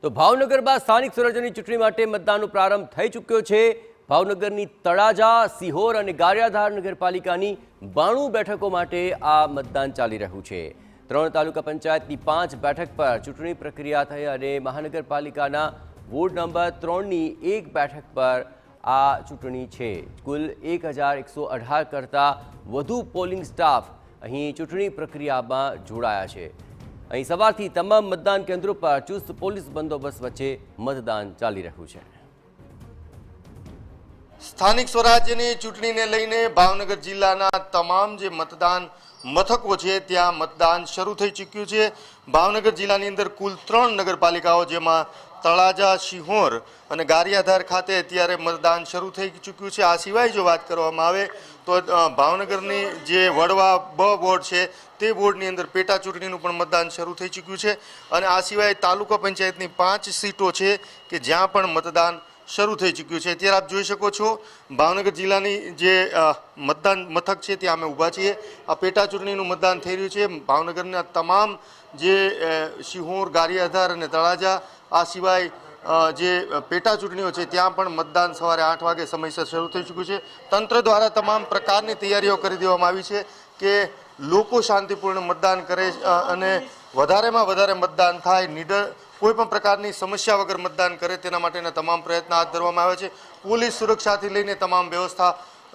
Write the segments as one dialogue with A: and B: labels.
A: તો ભાવનગરમાં સ્થાનિક સ્વરાજ્યની ચૂંટણી માટે મતદાનનો પ્રારંભ થઈ ચૂક્યો છે। ભાવનગરની તળાજા, સિહોર અને ગારિયાધાર નગરપાલિકાની 92 બેઠકો માટે આ મતદાન ચાલી રહ્યું છે। 3 તાલુકા પંચાયતની 5 બેઠક પર ચૂંટણી પ્રક્રિયા થઈ અને મહાનગરપાલિકાના વોર્ડ નંબર 3ની 1 બેઠક પર આ ચૂંટણી છે। કુલ 1118 કરતાં વધુ પોલિંગ સ્ટાફ અહીં ચૂંટણી પ્રક્રિયામાં જોડાયા છે। અહીં સવારથી તમામ મતદાન કેન્દ્રો પર ચુસ્ત પોલીસ બંદોબસ્ત વચ્ચે મતદાન ચાલી રહ્યું છે।
B: સ્થાનિક સ્વરાજ્યની ચૂંટણીને લઈને ભાવનગર જિલ્લાના તમામ જે મતદાન મથકો છે ત્યાં મતદાન શરૂ થઈ ચૂક્યું છે। ભાવનગર જિલ્લાની અંદર કુલ 3 નગરપાલિકાઓ જેમાં તળાજા, સિહોર અને ગારિયાધાર ખાતે અત્યારે મતદાન શરૂ થઈ ચૂક્યું છે। આ સિવાય જો વાત કરવામાં આવે તો ભાવનગરની જે વડવા બ વોર્ડ છે તે વોર્ડની અંદર પેટા ચૂંટણીનું પણ મતદાન શરૂ થઈ ચૂક્યું છે અને આ સિવાય તાલુકા પંચાયતની 5 સીટો છે કે જ્યાં પણ મતદાન શરૂ થઈ ચૂક્યું છે। અત્યારે આપ જોઈ શકો છો ભાવનગર જિલ્લાની જે મતદાન મથક છે ત્યાં અમે ઊભા છીએ। આ પેટા ચૂંટણીનું મતદાન થઈ રહ્યું છે। ભાવનગરના તમામ જે સિહોર, ગારિયાધાર અને તળાજા આ સિવાય જે પેટા ચૂંટણીઓ છે ત્યાં પણ મતદાન સવારે 8 વાગે સમયસર શરૂ થઈ ચૂક્યું છે। તંત્ર દ્વારા તમામ પ્રકારની તૈયારીઓ કરી દેવામાં આવી છે કે લોકો શાંતિપૂર્ણ મતદાન કરે અને વધારેમાં વધારે મતદાન થાય, નિડર કોઈ પણ પ્રકારની સમસ્યા વગર મતદાન કરે તેના માટેના તમામ પ્રયત્નો હાથ ધરવામાં આવ્યા છે। પોલીસ સુરક્ષાથી લઈને તમામ વ્યવસ્થા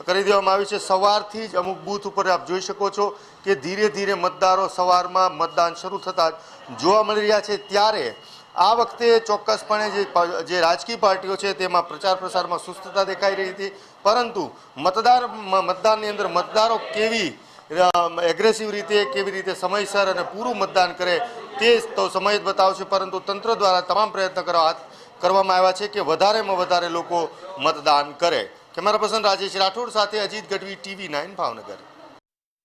B: કરી દેવામાં આવી છે। સવારથી જ અમુક બૂથ ઉપર આપ જોઈ શકો છો કે ધીરે ધીરે મતદારો સવારમાં મતદાન શરૂ થતાં જોવા મળી રહ્યા છે। ત્યારે આ વખતે ચોક્કસપણે જે રાજકીય પાર્ટીઓ છે તેમાં પ્રચાર પ્રસારમાં સુસ્તતા દેખાઈ રહી હતી, પરંતુ મતદાનની અંદર મતદારો કેવી એગ્રેસિવ રીતે, કેવી રીતે સમયસર અને પૂરું મતદાન કરે તે તો સમય જ બતાવશે, પરંતુ તંત્ર દ્વારા તમામ પ્રયત્ન કરવામાં આવ્યા છે કે વધારેમાં વધારે લોકો મતદાન કરે। કેમેરા પર્સન રાજેશ રાઠોડ સાથે અજીત ગઢવી, TV9 ભાવનગર।